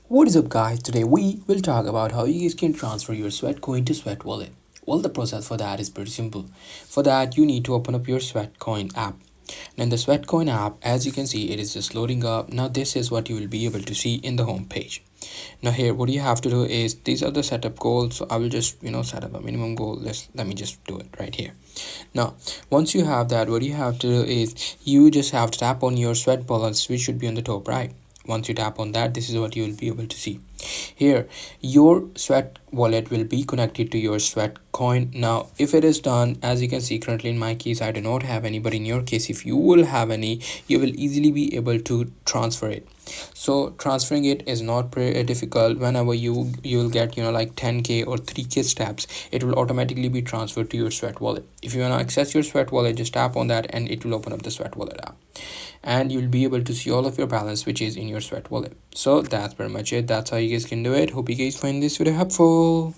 What is up, guys? Today we will talk about how you guys can transfer your Sweatcoin to Sweat Wallet. Well, the process for that is pretty simple. For that, you need to open up your Sweatcoin app. And in the Sweatcoin app, as you can see, it is just loading up. Now this is what you will be able to see in the home page. Now here, what you have to do is these are the setup goals. So I will just set up a minimum goal. Let me just do it right here. Now, once you have that, what you have to do is you just have to tap on your sweat balance, which should be on the top right. Once you tap on that, this is what you will be able to see. Here, your sweat wallet will be connected to your sweat coin. Now, if it is done, as you can see currently in my case, I do not have any, but in your case, if you will have any, you will easily be able to transfer it. So transferring it is not pretty difficult. Whenever you will get like 10k or 3k steps, it will automatically be transferred to your sweat wallet. If you want to access your sweat wallet, just tap on that and it will open up the sweat wallet app, and you'll be able to see all of your balance which is in your sweat wallet. So that's pretty much it. That's how you guys can do it. Hope you guys find this video helpful.